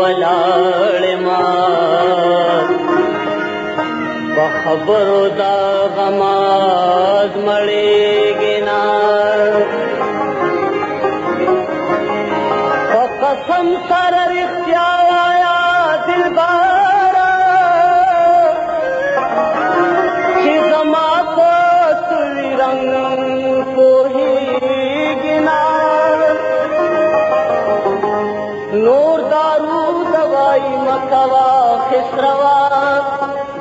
ولاړې ما په خبرو دا غماز مړېږي نه په قسم سره رښتیا وایا دلباره چې زما په سوي رنګ پوهېږي نه نور دارو دوائی مکوا خسروا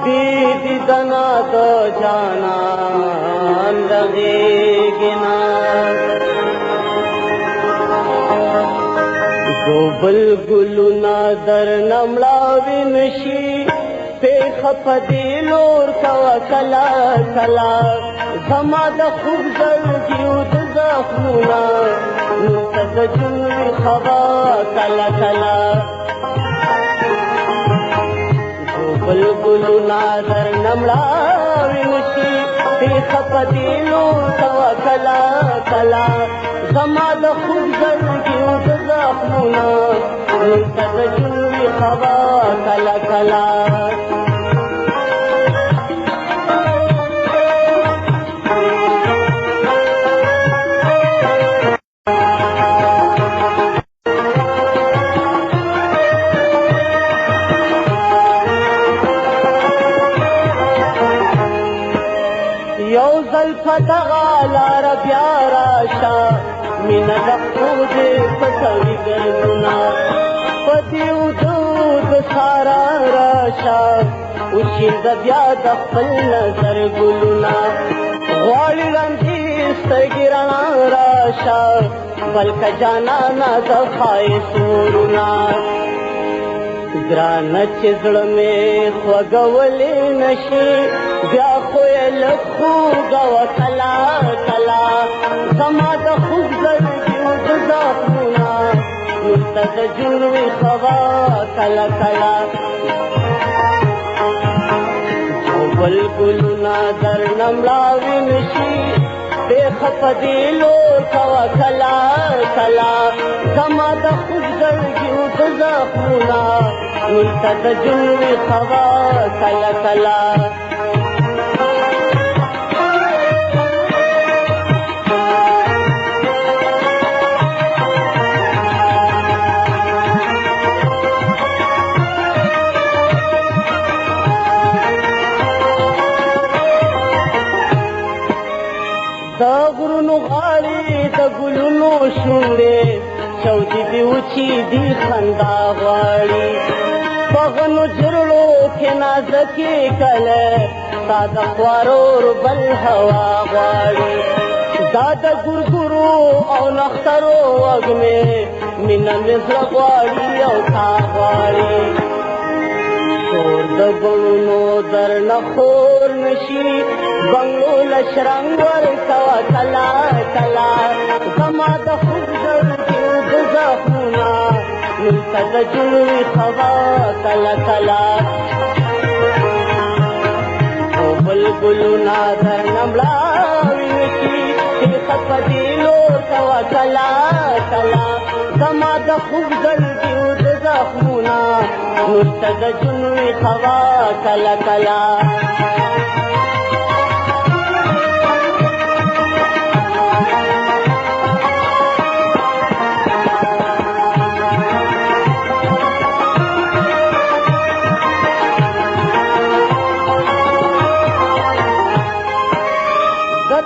دیدی دنا دو جانان لغیگنا دو بلگلونا در نملاوی نشی پیخ پدیلور کوا کلا کلا زما د خوب زړګیو د زخمونه نوته د جنوي خوا کله کله بلبلونه درنه مړاوي نشي پیښه په دینو کوا کله کله زما د خوب زړګیو د زخمونه نوته د جنوي خوا کله کله یو زلفه دغه لاره بیا راشه مینه د خود پټوي ګردونه په دې وجود سارا راشه وشیند بیا د خپل نظر ګلونه غواړي رنګي سترګې رڼا راشه بلکه جانانه د ښایستورونه ګرانه چې زړه مې خوږولی نشي بیا خو یې لږ خوږه وه کله کله زما د خوږ زړګیو د زخمونه نورته د جنوي خوا کله کله جو بلبلونه درنه مړاوي نشي پیښه په دې لور کوه کله کله زما د خوږ زړګیو د زخمونه نورته د جنوي خوا کله کله د غرونو غاړې د ګلونو شونډې چودې دې وچې دي خندا غواړي په غنو جرړو کې نازکې کله ستا د خوارور بل هوا غواړي دا د ګورګورو او نخترو وږمې مینه مې زړه غواړي او تا غواړي شور د بڼونو درنه خور نشي بنګلو لشرنګ ورکوه کله کله زما د خوږ زړګیو د زخمونه نورته د جنوي خوا کله کله خو بلبلونه درنه مړاوي نشي پیښه په دې لور کوه کله کله زما د خوږ زړګیو د زخمونه نورته د جنوي خوا کله کله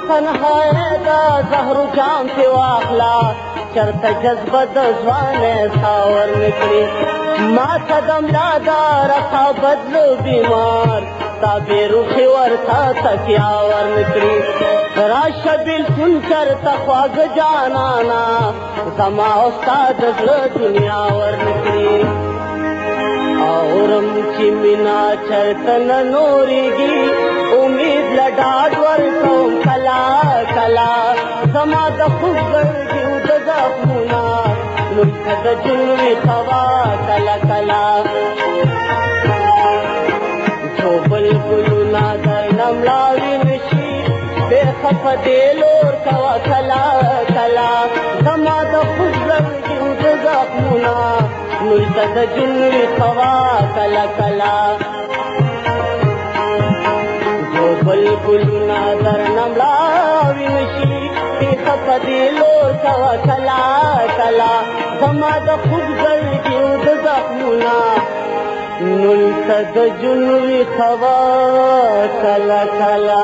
تنهایی دا زهرو جام پی واخلا چرته جذبه د ځوانۍ ساور نکړي ما ته د ملا دا رخا بدلو بیمار ستا بېروخي ورته تکیا ور نکړي راشه بېلتون چرته خواږه جانانا زما او ستا د زړه دنیا ور نکړي اورم چې مینا چرته نه نورېږي امید له ډاډ ورکوم کله کله زما د خوږ زړګیو د زخمونه نورته د جنوي خوا کله کله جو بلبلونه درنه مړاوي نشي بیخه په دې لور کوه کله کله زما د خوږ زړګیو د زخمونه نلته د جنوي خوا کله کله جو بلبلونه درنه مړاوي نشي پیښه په دې لور کوه کله کله زما د خوږ زړګي د زخمونه نلته د جنوي خوا کله کله